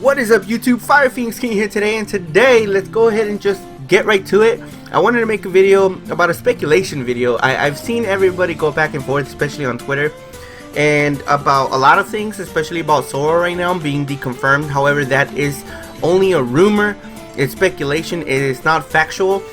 What is up, YouTube? FirePhoenixKing here today, and today let's go ahead and just get right to it. I wanted to make a video about a speculation video. I've seen everybody go back and forth, especially on Twitter, and about a lot of things, especially about Sora right now being deconfirmed. However, that is only a rumor. It's speculation. It is not factual.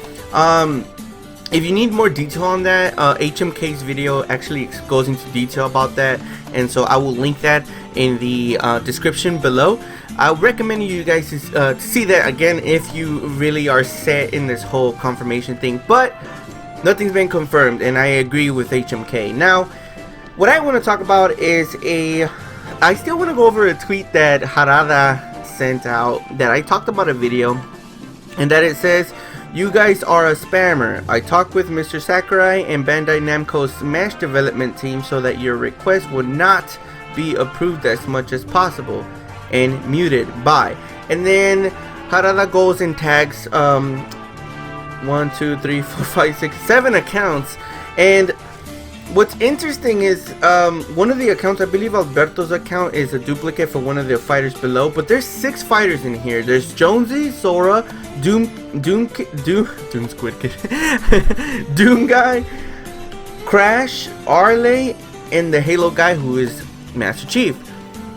If you need more detail on that, HMK's video actually goes into detail about that, and so I will link that in the description below. I recommend you guys to see that again if you really are set in this whole confirmation thing, but nothing's been confirmed, and I agree with HMK. Now, what I want to talk about is I still want to go over a tweet that Harada sent out that I talked about a video, and that it says, "You guys are a spammer. I talked with Mr. Sakurai and Bandai Namco's Smash development team so that your request would not be approved as much as possible and muted by." And then Harada goes and tags 1, 2, 3, 4, 5, 6, 7 accounts. And what's interesting is one of the accounts, I believe Alberto's account, is a duplicate for one of the fighters below, but there's 6 fighters in here. There's Jonesy, Sora, Doom Squid Kid, Doom Guy, Crash, Arley, and the Halo guy who is Master Chief.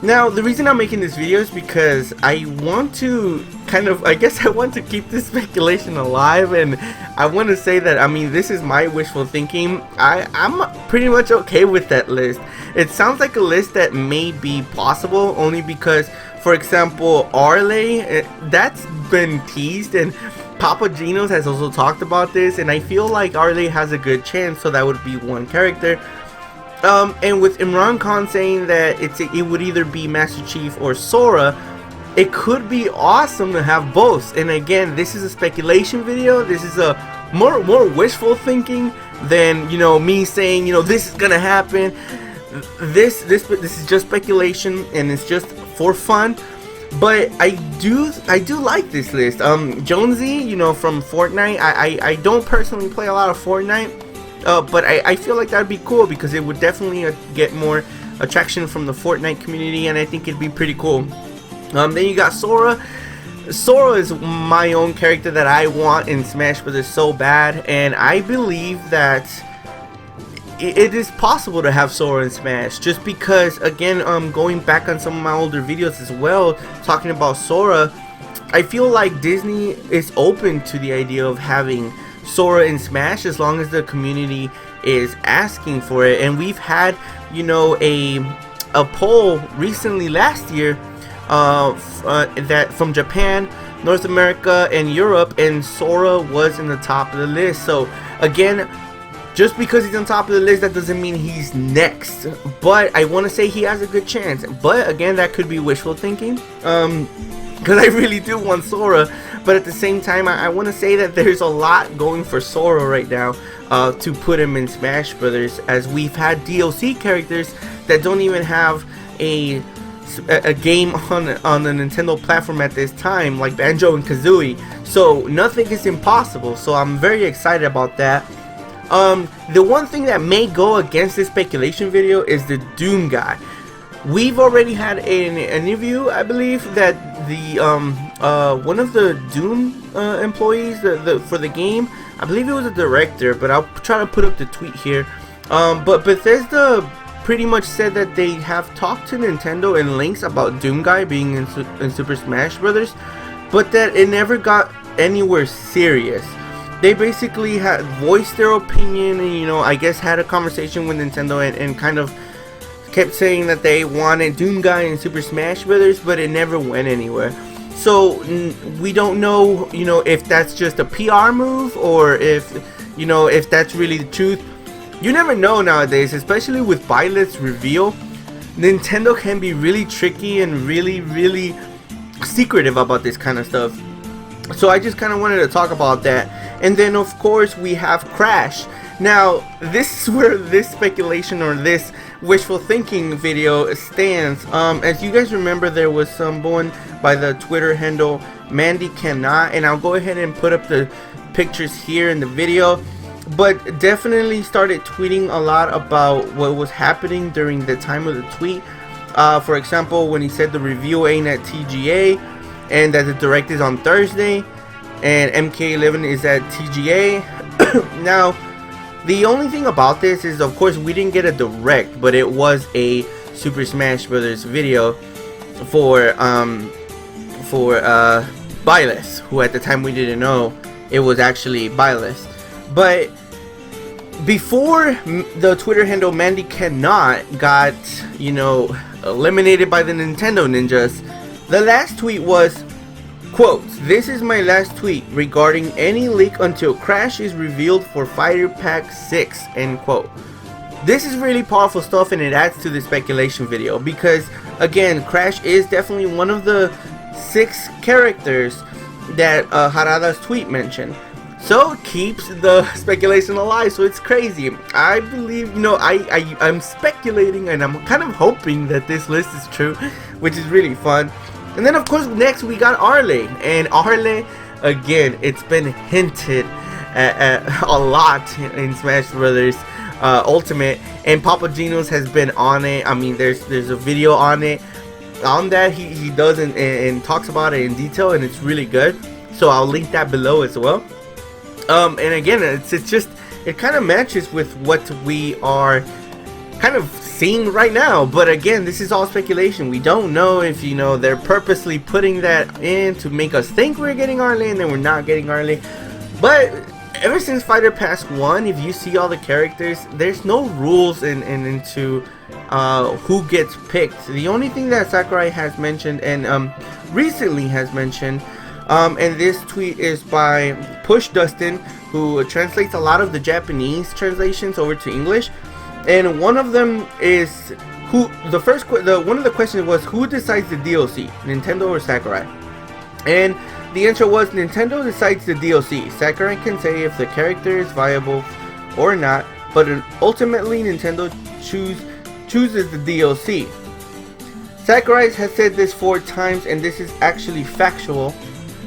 Now, the reason I'm making this video is because I want to I want to keep this speculation alive, and I want to say that, I mean, this is my wishful thinking. I'm pretty much okay with that list. It sounds like a list that may be possible only because, for example, Arley, that's been teased, and Papa Geno's has also talked about this, and I feel like Arley has a good chance, so that would be one character. And with Imran Khan saying that it would either be Master Chief or Sora, it could be awesome to have both. And again, this is a speculation video. This is a more wishful thinking than, you know, me saying, you know, this is gonna happen. This is just speculation, and it's just for fun. But I do like this list. Jonesy, you know, from Fortnite. I don't personally play a lot of Fortnite. But I feel like that would be cool because it would definitely get more attraction from the Fortnite community, and I think it'd be pretty cool. Then you got Sora. Sora is my own character that I want in Smash Bros. So bad, and I believe that it is possible to have Sora in Smash, just because, again, going back on some of my older videos as well, talking about Sora, I feel like Disney is open to the idea of having Sora in Smash as long as the community is asking for it. And we've had, you know, a poll recently last year that from Japan, North America, and Europe, and Sora was in the top of the list. So again, just because he's on top of the list, that doesn't mean he's next, but I want to say he has a good chance. But again, that could be wishful thinking, because I really do want Sora. But at the same time, I want to say that there's a lot going for Sora right now to put him in Smash Brothers, as we've had DLC characters that don't even have a game on the Nintendo platform at this time, like Banjo and Kazooie. So nothing is impossible. So I'm very excited about that. The one thing that may go against this speculation video is the Doom guy. We've already had an interview, I believe, that the one of the Doom employees for the game, I believe it was a director, but I'll try to put up the tweet here. But Bethesda pretty much said that they have talked to Nintendo and Lynx about Doom guy being in Super Smash Brothers, but that it never got anywhere serious. They basically had voiced their opinion, and, you know, I guess had a conversation with Nintendo and kind of kept saying that they wanted Doom Guy in Super Smash Brothers, but it never went anywhere. So we don't know, you know, if that's just a PR move, or if, you know, if that's really the truth. You never know nowadays, especially with Byleth's reveal. Nintendo can be really tricky and really secretive about this kind of stuff. So I just kind of wanted to talk about that. And then, of course, we have Crash. Now, this is where this speculation or this wishful thinking video stands. As you guys remember, there was someone by the Twitter handle Mandy Cannot, and I'll go ahead and put up the pictures here in the video, but definitely started tweeting a lot about what was happening during the time of the tweet. For example, when he said the review ain't at TGA and that the direct is on Thursday and MK11 is at TGA. Now, the only thing about this is, of course, we didn't get a direct, but it was a Super Smash Brothers video for Byleth, who at the time we didn't know it was actually Byleth. But before the Twitter handle Mandy Cannot got, you know, eliminated by the Nintendo ninjas, the last tweet was, quote, "This is my last tweet regarding any leak until Crash is revealed for Fighter Pack 6, end quote. This is really powerful stuff, and it adds to the speculation video because, again, Crash is definitely one of the 6 characters that Harada's tweet mentioned. So it keeps the speculation alive, so it's crazy. I believe, you know, I'm speculating and I'm kind of hoping that this list is true, which is really fun. And then, of course, next we got Arle. And Arle, again, it's been hinted at a lot in Smash Brothers Ultimate, and Papa Geno's has been on it. I mean, there's a video on it. On that, he does and talks about it in detail, and it's really good. So I'll link that below as well. And again, it's just, it kind of matches with what we are kind of seeing right now. But again, this is all speculation. We don't know if, you know, they're purposely putting that in to make us think we're getting Arle and then we're not getting Arle. But ever since Fighter Pass 1, if you see all the characters, there's no rules into who gets picked. The only thing that Sakurai has mentioned and recently has mentioned, and this tweet is by Push Dustin, who translates a lot of the Japanese translations over to English. And one of them is who one of the questions was, who decides the DLC, Nintendo or Sakurai? And the answer was, Nintendo decides the DLC. Sakurai can say if the character is viable or not, but ultimately Nintendo chooses the DLC. Sakurai has said this 4 times, and this is actually factual.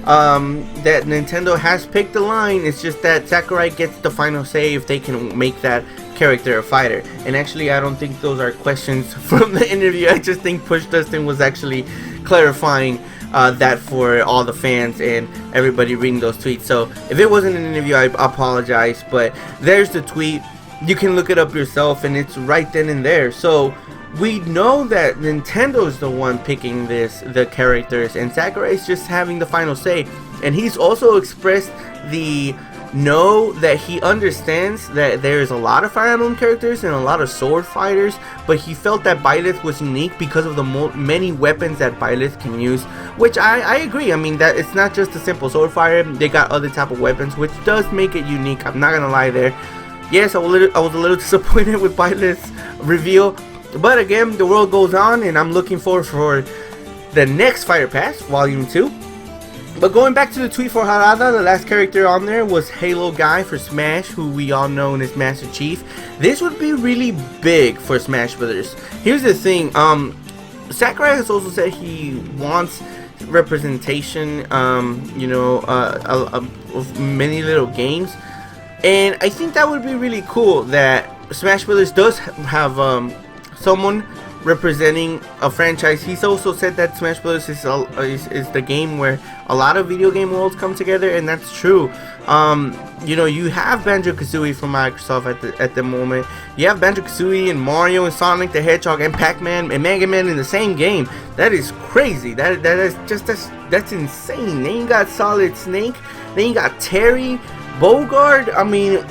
That Nintendo has picked the line. It's just that Sakurai gets the final say if they can make that character a fighter. And actually, I don't think those are questions from the interview. I just think Push Dustin was actually clarifying that for all the fans and everybody reading those tweets. So if it wasn't an interview, I apologize, but there's the tweet. You can look it up yourself, and it's right then and there. So we know that Nintendo is the one picking the characters, and Sakurai is just having the final say. And he's also expressed the that he understands that there's a lot of Fire Emblem characters and a lot of sword fighters, but he felt that Byleth was unique because of the many weapons that Byleth can use, which I agree. I mean, that it's not just a simple sword fighter. They got other type of weapons, which does make it unique. I'm not gonna lie there. Yes, I was a little disappointed with Byleth's reveal. But again, the world goes on, and I'm looking forward for the next Fighter Pass, Volume 2. But going back to the tweet for Harada, the last character on there was Halo Guy for Smash, who we all know as Master Chief. This would be really big for Smash Brothers. Here's the thing, Sakurai has also said he wants representation, you know, of many little games. And I think that would be really cool that Smash Brothers does have someone representing a franchise. He's also said that Smash Bros. is the game where a lot of video game worlds come together, and that's true. You know, you have Banjo-Kazooie from Microsoft at the moment. You have Banjo-Kazooie and Mario and Sonic the Hedgehog and Pac-Man and Mega Man in the same game. That is crazy. That's insane. Then you got Solid Snake. Then you got Terry Bogard. I mean,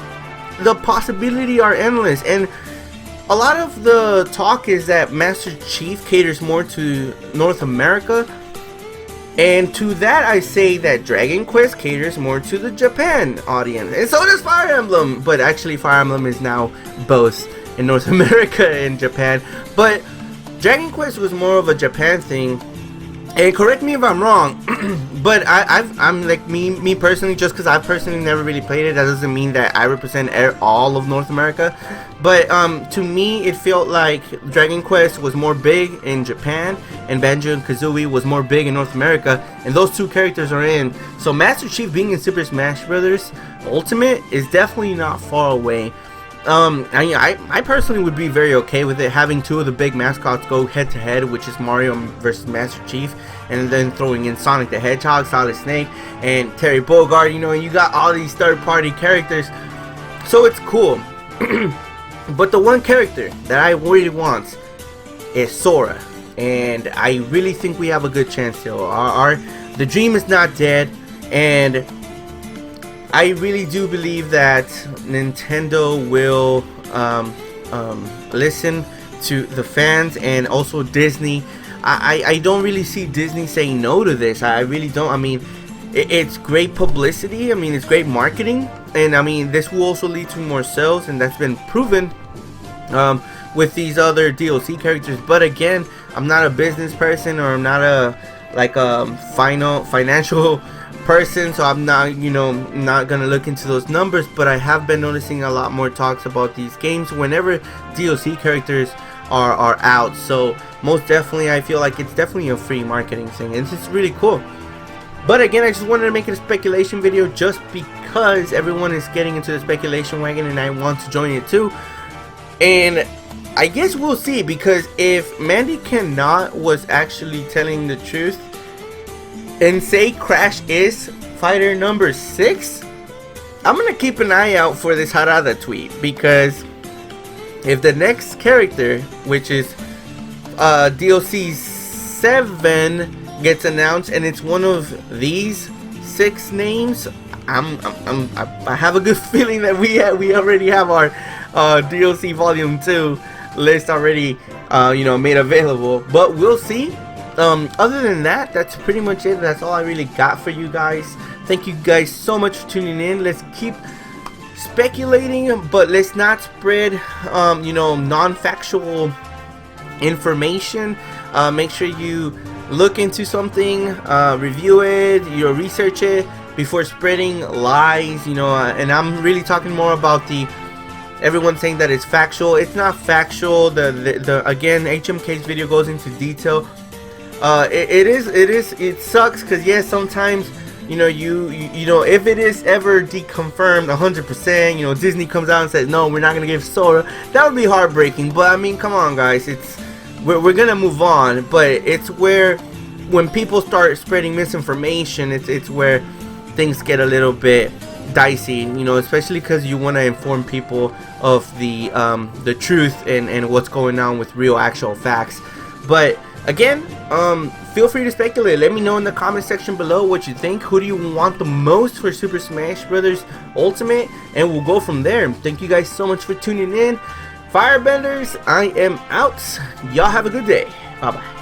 the possibility are endless. And a lot of the talk is that Master Chief caters more to North America, and to that I say that Dragon Quest caters more to the Japan audience, and so does Fire Emblem. But actually, Fire Emblem is now both in North America and Japan. But Dragon Quest was more of a Japan thing. And correct me if I'm wrong, but I'm like me personally, just because I personally never really played it, that doesn't mean that I represent all of North America. But to me, it felt like Dragon Quest was more big in Japan, and Banjo and Kazooie was more big in North America, and those two characters are in. So Master Chief being in Super Smash Bros. Ultimate is definitely not far away. I personally would be very okay with it, having two of the big mascots go head to head, which is Mario versus Master Chief, and then throwing in Sonic the Hedgehog, Solid Snake, and Terry Bogard, you know, and you got all these third-party characters, so it's cool. But the one character that I really want is Sora, and I really think we have a good chance still. The dream is not dead, and I really do believe that Nintendo will listen to the fans, and also Disney. I don't really see Disney saying no to this. I really don't. I mean, it's great publicity. I mean, it's great marketing, and I mean, this will also lead to more sales, and that's been proven with these other DLC characters. But again, I'm not a business person, or I'm not a financial person, so I'm not, you know, not gonna look into those numbers. But I have been noticing a lot more talks about these games whenever DLC characters are out. So most definitely, I feel like it's definitely a free marketing thing, and it's really cool. But again, I just wanted to make it a speculation video just because everyone is getting into the speculation wagon, and I want to join it too. And I guess we'll see, because if Mandy Cannot was actually telling the truth and say Crash is fighter number 6, I'm gonna keep an eye out for this Harada tweet, because if the next character, which is DLC 7, gets announced and it's one of these 6 names, I have a good feeling that we already have our DLC Volume 2 list already you know, made available. But we'll see. Other than that, that's pretty much it. That's all I really got for you guys. Thank you guys so much for tuning in. Let's keep speculating, but let's not spread you know, non-factual information. Make sure you look into something, review it, you know, research it before spreading lies, you know. And I'm really talking more about the everyone saying that it's factual. It's not factual. Again, HMK's video goes into detail. It sucks, because yes, sometimes, you know, you know, if it is ever deconfirmed 100%, you know, Disney comes out and says no, we're not gonna give Sora, that would be heartbreaking. But I mean, come on guys, we're gonna move on. But it's where, when people start spreading misinformation, it's where things get a little bit dicey, you know, especially because you want to inform people of the truth and what's going on with real actual facts. But again, feel free to speculate. Let me know in the comment section below what you think. Who do you want the most for Super Smash Bros. Ultimate? And we'll go from there. Thank you guys so much for tuning in. Firebenders, I am out. Y'all have a good day. Bye bye.